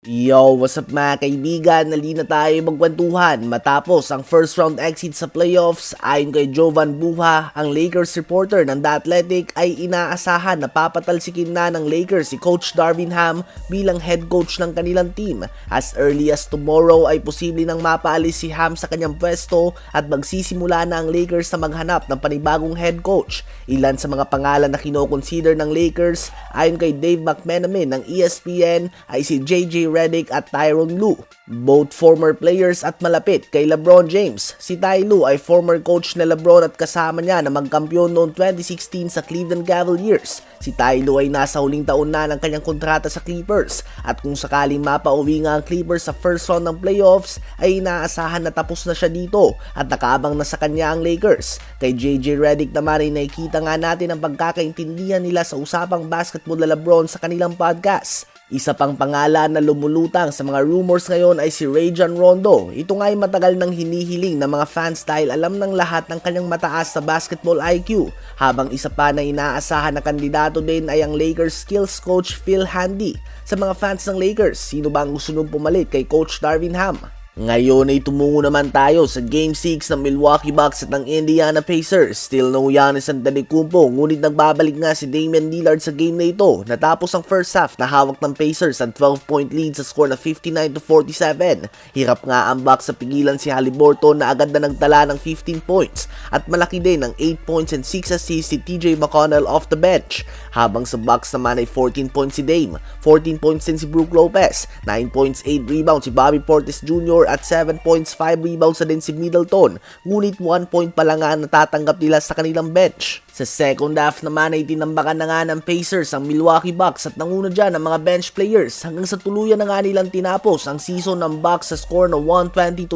Yo, what's up mga kaibigan? Nali na tayo magkwentuhan matapos ang first round exit sa playoffs. Ayon kay Jovan Buha, ang Lakers reporter ng The Athletic ay inaasahan na papatalsikin na ng Lakers si Coach Darvin Ham bilang head coach ng kanilang team. As early as tomorrow ay posible nang mapaalis si Ham sa kanyang pwesto at magsisimula na ang Lakers na maghanap ng panibagong head coach. Ilan sa mga pangalan na kinoconsider ng Lakers ayon kay Dave McMenamin ng ESPN ay si JJ Redick at Tyronn Lue. Both former players at malapit kay LeBron James. Si Ty Lue ay former coach ni LeBron at kasama niya na magkampiyon noong 2016 sa Cleveland Cavaliers. Si Ty Lue ay nasa huling taon na ng kanyang kontrata sa Clippers at kung sakaling mapauwi nga ang Clippers sa first round ng playoffs ay inaasahan na tapos na siya dito at nakaabang na sa kanya ang Lakers. Kay JJ Redick naman ay nakikita nga natin ang pagkakaintindihan nila sa usapang basketball na LeBron sa kanilang podcast. Isa pang pangalan na lumulutang sa mga rumors ngayon ay si Rajon Rondo. Ito nga ay matagal nang hinihiling ng mga fans dahil alam ng lahat ng kanyang mataas sa basketball IQ. Habang isa pa na inaasahan na kandidato din ay ang Lakers skills coach Phil Handy. Sa mga fans ng Lakers, sino ba ang gusto nung pumalit kay Coach Darvin Ham? Ngayon ay tumungo naman tayo sa Game 6 ng Milwaukee Bucks at ng Indiana Pacers. Still no Giannis Antetokounmpo, ngunit nagbabalik nga si Damian Lillard sa game na ito. Natapos ang first half na hawak ng Pacers ang 12-point lead sa score na 59-47. Hirap nga ang Bucks sa pigilan si Haliburton na agad na nagtala ng 15 points at malaki din ang 8 points and 6 assists si TJ McConnell off the bench. Habang sa Bucks naman ay 14 points si Dame, 14 points din si Brook Lopez, 9 points 8 rebounds si Bobby Portis Jr. at 7 points 5 rebounds na din si Middleton, ngunit 1 point pa lang nga natatanggap nila sa kanilang bench. Sa second half naman ay tinambakan na nga ng Pacers ang Milwaukee Bucks at nanguna dyan ang mga bench players hanggang sa tuluyan na nga nilang tinapos ang season ng Bucks sa score na 120-98.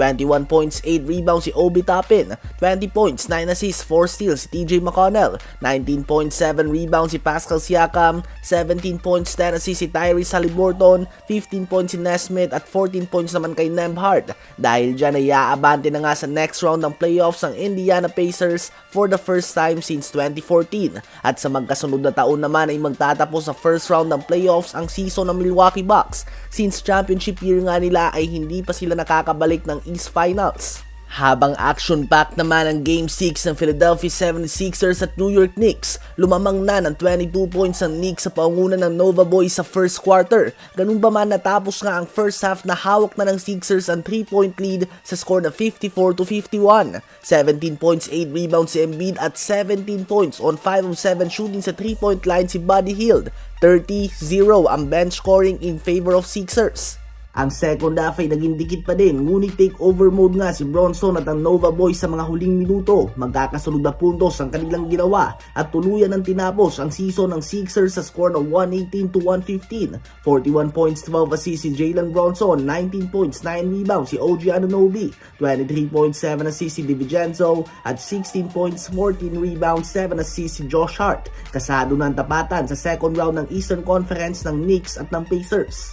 21 points 8 rebounds si Obi Toppin, 20 points 9 assists 4 steals si TJ McConnell, 19.7 rebounds si Pascal Siakam, 17 points 10 assists si Tyrese Haliburton, 15 points si Nesmith at 14 points naman kay Nembhard. Dahil dyan ay aabante na nga sa next round ng playoffs ang Indiana Pacers for the first time since 2014 at sa magkasunod na taon naman ay magtatapos sa first round ng playoffs ang season ng Milwaukee Bucks since championship year nga nila ay hindi pa sila nakakabalik ng East Finals. Habang action-packed naman ang Game 6 ng Philadelphia 76ers at New York Knicks, lumamang na ng 22 points ang Knicks sa pangunguna ng Nova Boys sa first quarter. Ganun ba man natapos nga ang first half na hawak na ng Sixers ang 3-point lead sa score na 54-51. 17 points 8 rebounds si Embiid at 17 points on 5 of 7 shooting sa 3-point line si Buddy Hield. 30-0 ang bench scoring in favor of Sixers. Ang second half ay naging dikit pa din, ngunit takeover mode nga si Bronson at ang Nova Boys sa mga huling minuto. Magkakasunod na puntos ang kanilang ginawa at tuluyan ng tinapos ang season ng Sixers sa score na 118-115. 41 points 12 assists si Jalen Bronson, 19 points 9 rebounds si OG Anunoby, 23.7 assists si DiVincenzo at 16 points 14 rebounds 7 assists si Josh Hart. Kasado na ang tapatan sa second round ng Eastern Conference ng Knicks at ng Pacers.